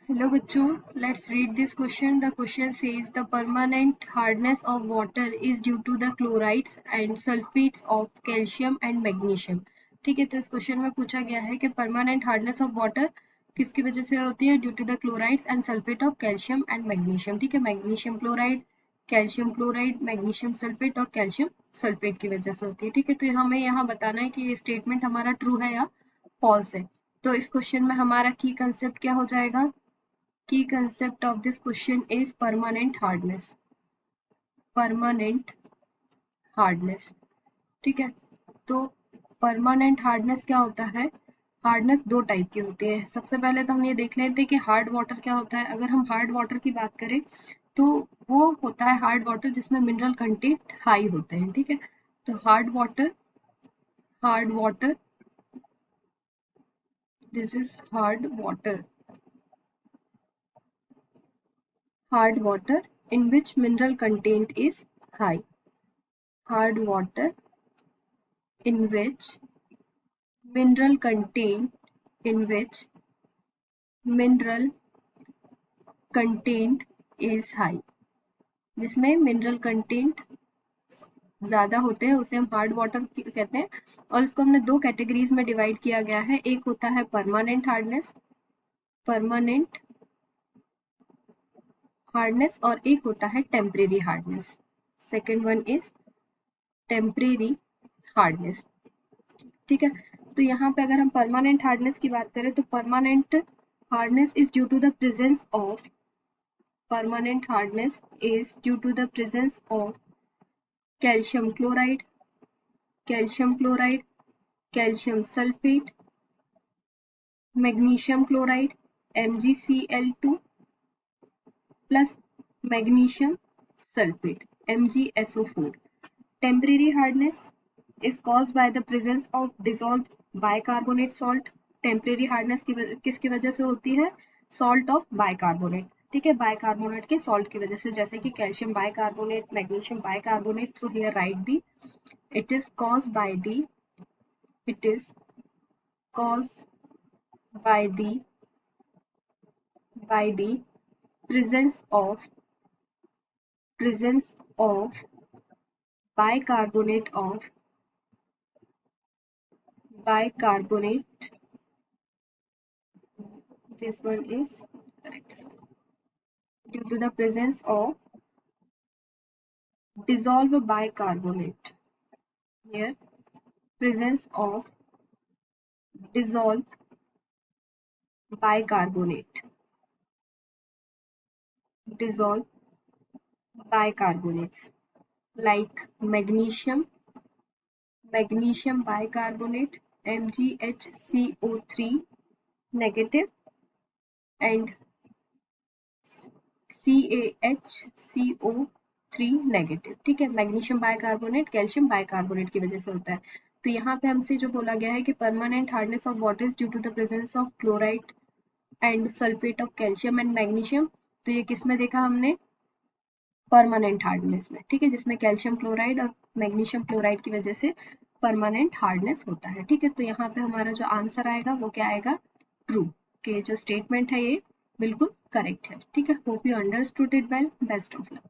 Hello बच्चों, let's read this question. The question says the permanent hardness of water is due to the chlorides and sulfates of calcium and magnesium. ठीक है, तो इस question में पूछा गया है कि परमानेंट हार्डनेस ऑफ वाटर किसकी वजह से होती है? Due to the chlorides and sulphate of calcium and magnesium. ठीक है, magnesium chloride, calcium chloride, magnesium sulphate और कैल्शियम सल्फेट की वजह से होती है. ठीक है, तो हमें यहाँ बताना है कि ये स्टेटमेंट हमारा ट्रू है या फॉल्स है. तो इस क्वेश्चन में हमारा की कंसेप्ट क्या हो जाएगा? Key concept of this question is permanent hardness. Permanent hardness. ठीक है, तो permanent hardness क्या होता है? हार्डनेस दो टाइप की होती है. सबसे पहले तो हम ये देख लेते हैं कि हार्ड वाटर क्या होता है. अगर हम हार्ड वाटर की बात करें तो वो होता है हार्ड वाटर जिसमें मिनरल कंटेंट हाई होते हैं. ठीक है, तो hard water this is hard water in which mineral content is high. Hard water in which mineral content is high. जिसमें मिनरल कंटेंट ज्यादा होते हैं उसे हम हार्ड वाटर कहते हैं. और इसको हमने दो कैटेगरीज में डिवाइड किया गया है. एक होता है परमानेंट हार्डनेस और एक होता है temporary hardness. Second one is temporary hardness. ठीक है, तो यहाँ पे अगर हम परमानेंट हार्डनेस की बात करें तो permanent hardness is due to the presence of calcium chloride, calcium sulfate, magnesium chloride, MgCl2 plus magnesium sulfate, MgSO4. Temporary hardness is caused by the presence of dissolved bicarbonate salt. Temporary hardness किसकी वजह से होती है? Salt of bicarbonate. ठीक है, bicarbonate के salt की वजह से, जैसे कि calcium bicarbonate, magnesium bicarbonate. So here right the it is caused by the presence of bicarbonate this one is correct, due to the presence of dissolved bicarbonate. Here presence of dissolved bicarbonates like magnesium bicarbonate, MgHCO3 negative and CaHCO3 negative. ठीक है, magnesium bicarbonate calcium bicarbonate की वजह से होता है. तो यहाँ पे हमसे जो बोला गया है कि permanent hardness of water is due to the presence of chloride and sulphate of calcium and magnesium. तो ये किस में देखा हमने? परमानेंट हार्डनेस में. ठीक है, जिसमें कैल्शियम क्लोराइड और मैग्नीशियम क्लोराइड की वजह से परमानेंट हार्डनेस होता है. ठीक है, तो यहाँ पे हमारा जो आंसर आएगा वो क्या आएगा? ट्रू. के जो स्टेटमेंट है ये बिल्कुल करेक्ट है. ठीक है, hope you understood it well. Best of luck.